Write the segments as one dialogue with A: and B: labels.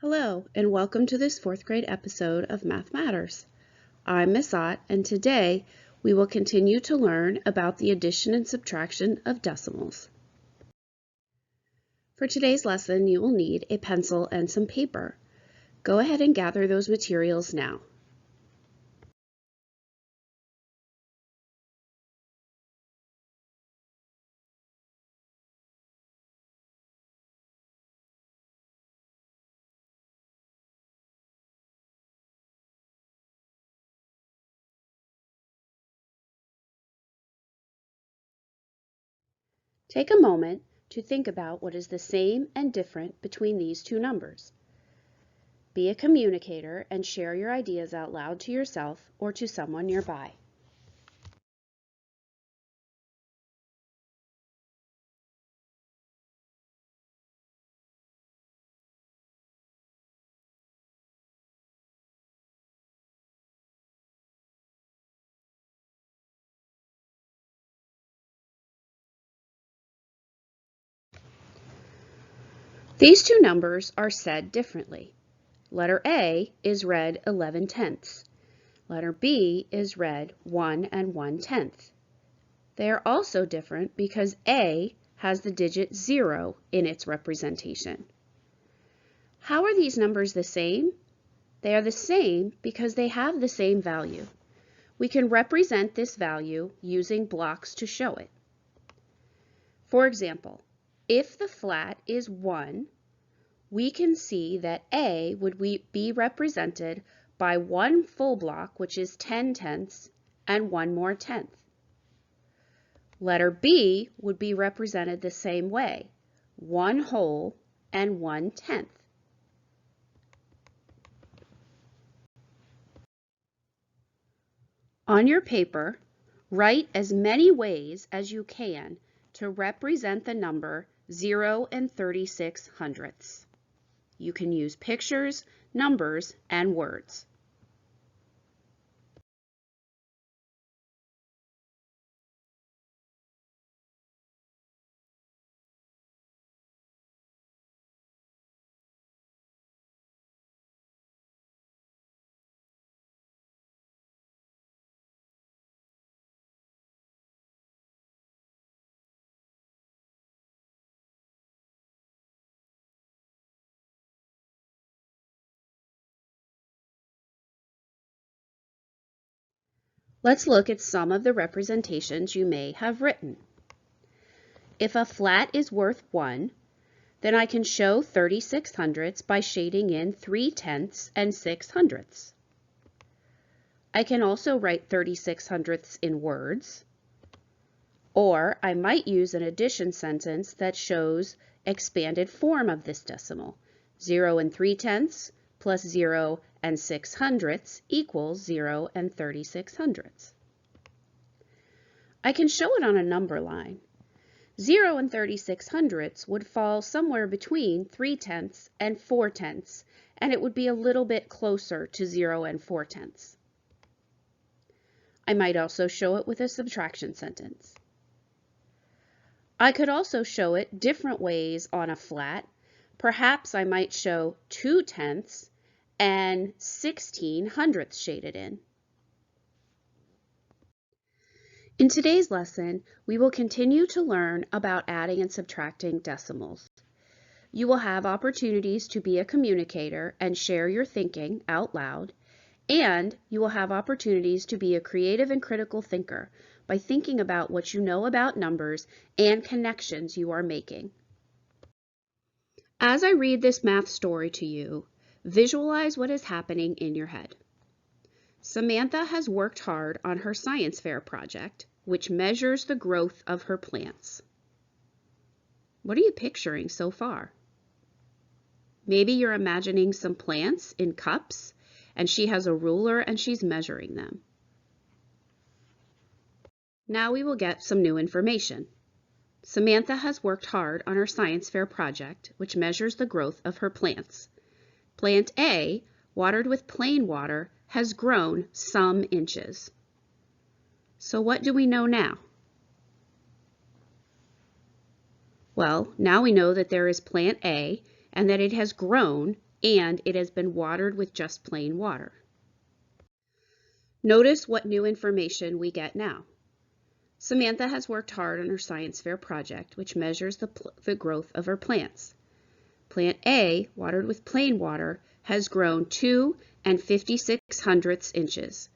A: Hello, and welcome to this 4th grade episode of Math Matters. I'm Miss Ott, and today we will continue to learn about the addition and subtraction of decimals. For today's lesson, you will need a pencil and some paper. Go ahead and gather those materials now. Take a moment to think about what is the same and different between these two numbers. Be a communicator and share your ideas out loud to yourself or to someone nearby. These two numbers are said differently. Letter A is read 11/10. Letter B is read 1 1/10. They are also different because A has the digit 0 in its representation. How are these numbers the same? They are the same because they have the same value. We can represent this value using blocks to show it. For example, if the flat is 1, we can see that A would be represented by one full block, which is 10/10, and one more tenth. Letter B would be represented the same way, 1 whole and 1/10. On your paper, write as many ways as you can to represent the number 0 36/100. You can use pictures, numbers, and words. Let's look at some of the representations you may have written. If a flat is worth 1, then I can show 36/100 by shading in 3/10 and 6/100. I can also write 36/100 in words, or I might use an addition sentence that shows expanded form of this decimal. 0 3/10 plus 0 6/100 equals 0 36/100. I can show it on a number line. 0 36/100 would fall somewhere between 3/10 and 4/10, and it would be a little bit closer to 0 4/10. I might also show it with a subtraction sentence. I could also show it different ways on a flat. Perhaps I might show 2/10 and 16/100 shaded in. In today's lesson, we will continue to learn about adding and subtracting decimals. You will have opportunities to be a communicator and share your thinking out loud, and you will have opportunities to be a creative and critical thinker by thinking about what you know about numbers and connections you are making. As I read this math story to you, visualize what is happening in your head. Samantha has worked hard on her science fair project, which measures the growth of her plants. What are you picturing so far? Maybe you're imagining some plants in cups, and she has a ruler and she's measuring them. Now we will get some new information. Samantha has worked hard on her science fair project, which measures the growth of her plants. Plant A, watered with plain water, has grown some inches. So what do we know now? Well, now we know that there is plant A and that it has grown and it has been watered with just plain water. Notice what new information we get now. Samantha has worked hard on her science fair project, which measures the growth of her plants. Plant A, watered with plain water, has grown 2 56 inches.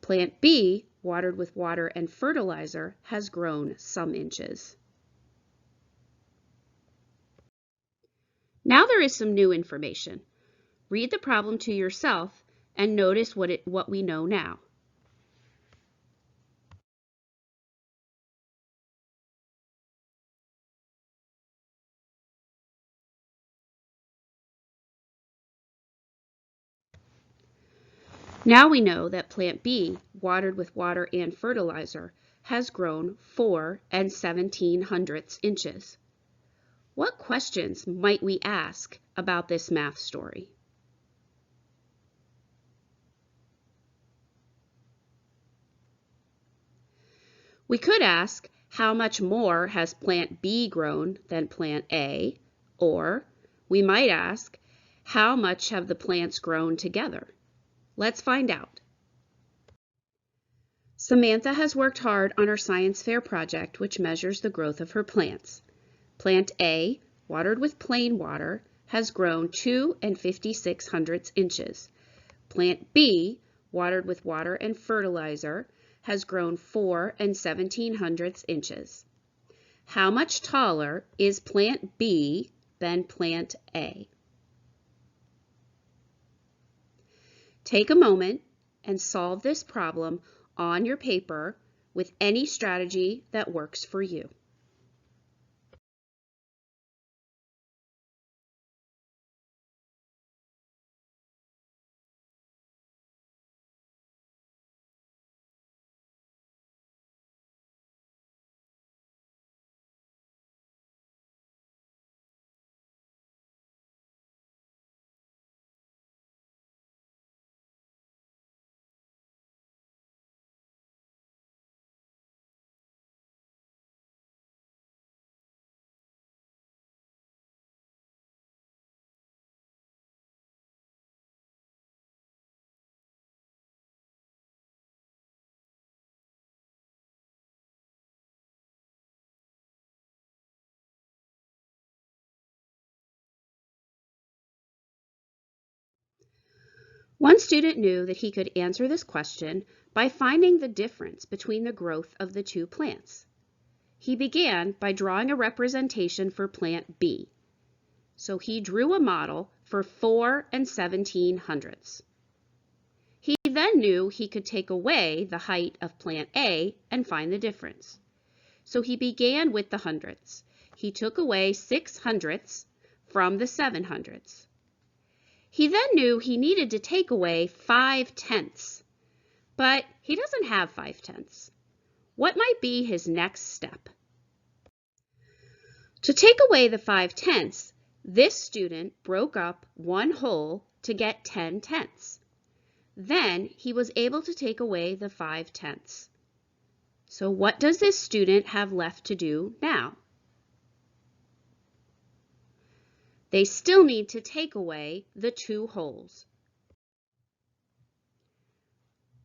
A: Plant B, watered with water and fertilizer, has grown some inches. Now there is some new information. Read the problem to yourself and notice what we know now. Now we know that plant B, watered with water and fertilizer, has grown 4 17 inches. What questions might we ask about this math story? We could ask, how much more has plant B grown than plant A? Or we might ask, how much have the plants grown together? Let's find out. Samantha has worked hard on her science fair project, which measures the growth of her plants. Plant A, watered with plain water, has grown 2 56 inches. Plant B, watered with water and fertilizer, has grown 4 17 inches. How much taller is plant B than plant A? Take a moment and solve this problem on your paper with any strategy that works for you. One student knew that he could answer this question by finding the difference between the growth of the two plants. He began by drawing a representation for plant B. So he drew a model for 4 17 hundredths. He then knew he could take away the height of plant A and find the difference. So he began with the hundredths. He took away 6 hundredths from the 7 hundredths. He then knew he needed to take away 5 tenths, but he doesn't have 5 tenths. What might be his next step? To take away the 5 tenths, this student broke up one whole to get 10 tenths. Then he was able to take away the 5 tenths. So what does this student have left to do now? They still need to take away the 2 wholes.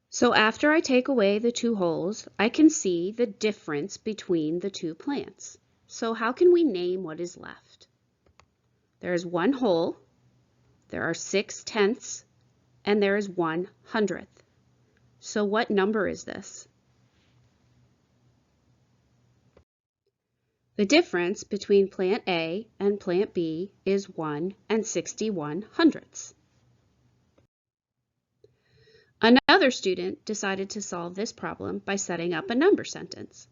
A: So after I take away the 2 wholes, I can see the difference between the 2 plants. So how can we name what is left? There is 1 whole, there are 6 tenths, and there is 1 hundredth. So what number is this? The difference between plant A and plant B is 1 61 hundredths. Another student decided to solve this problem by setting up a number sentence.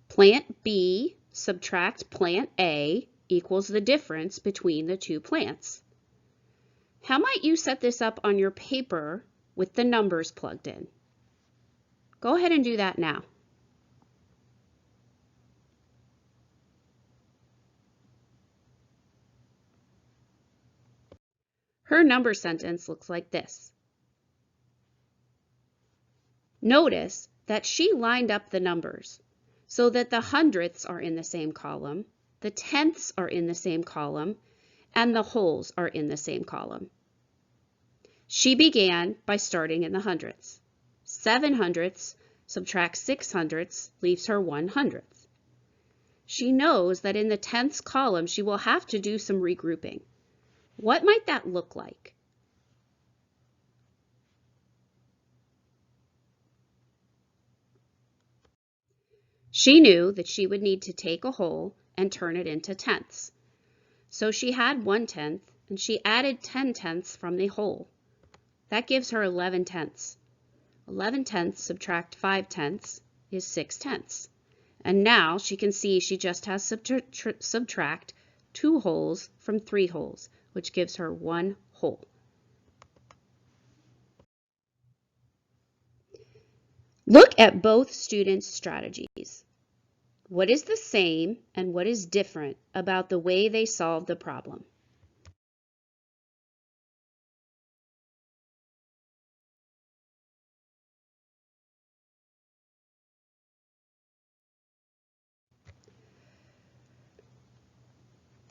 A: Plant B subtract plant A equals the difference between the 2 plants. How might you set this up on your paper with the numbers plugged in? Go ahead and do that now. Her number sentence looks like this. Notice that she lined up the numbers so that the hundredths are in the same column, the tenths are in the same column, and the wholes are in the same column. She began by starting in the hundredths. 7 hundredths subtract 6 hundredths leaves her 1 hundredth. She knows that in the tenths column she will have to do some regrouping. What might that look like? She knew that she would need to take a whole and turn it into tenths. So she had 1/10 and she added 10 tenths from the whole. That gives her 11 tenths. 11 tenths subtract 5 tenths is 6 tenths. And now she can see she just has to subtract 2 wholes from 3 wholes, which gives her 1 whole. Look at both students' strategies. What is the same and what is different about the way they solved the problem?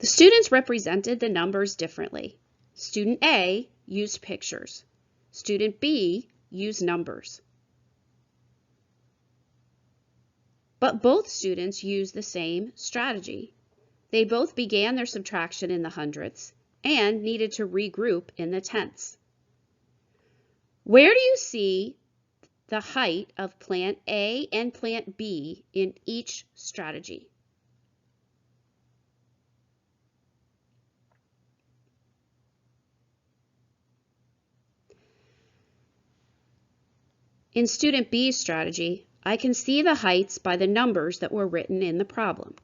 A: The students represented the numbers differently. Student A used pictures. Student B used numbers. But both students used the same strategy. They both began their subtraction in the hundredths and needed to regroup in the tenths. Where do you see the height of plant A and plant B in each strategy? In student B's strategy, I can see the heights by the numbers that were written in the problem.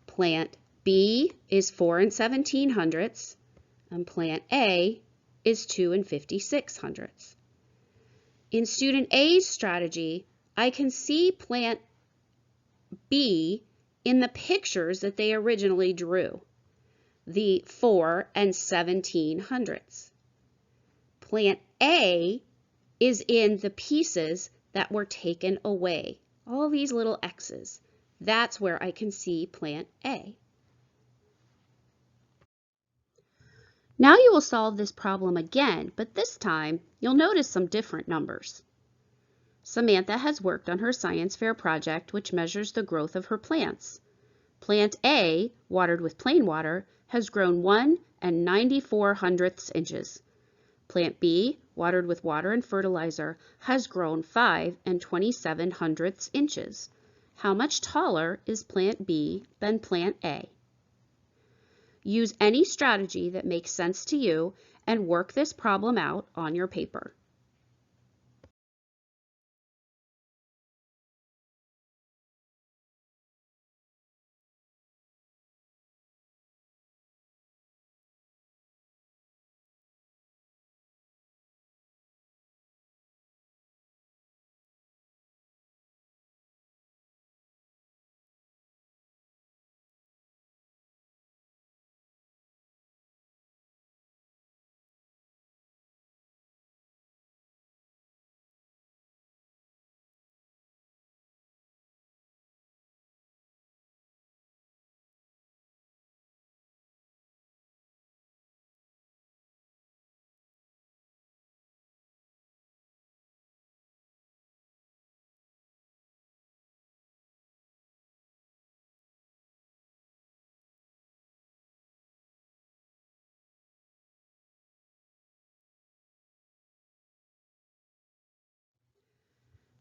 A: Plant B is 4 17 hundredths, and plant A is 2 56 hundredths. In student A's strategy, I can see plant B in the pictures that they originally drew, the 4 17 hundredths. Plant A is in the pieces that were taken away, all these little X's. That's where I can see plant A. Now you will solve this problem again, but this time you'll notice some different numbers. Samantha has worked on her science fair project, which measures the growth of her plants. Plant A, watered with plain water, has grown 1 94 hundredths inches. Plant B, watered with water and fertilizer, has grown 5 27 hundredths inches. How much taller is plant B than plant A? Use any strategy that makes sense to you and work this problem out on your paper.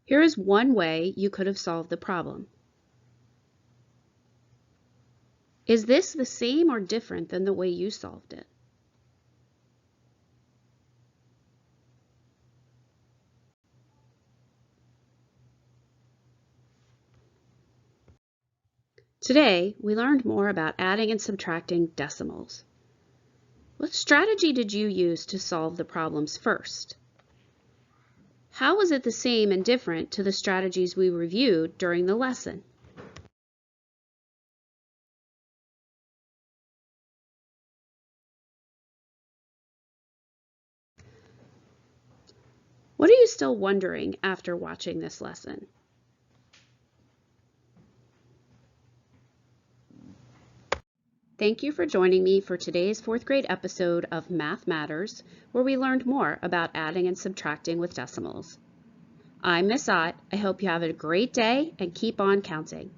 A: Here is one way you could have solved the problem. Is this the same or different than the way you solved it? Today, we learned more about adding and subtracting decimals. What strategy did you use to solve the problems first? How was it the same and different to the strategies we reviewed during the lesson? What are you still wondering after watching this lesson? Thank you for joining me for today's 4th grade episode of Math Matters, where we learned more about adding and subtracting with decimals. I'm Miss Ott. I hope you have a great day and keep on counting.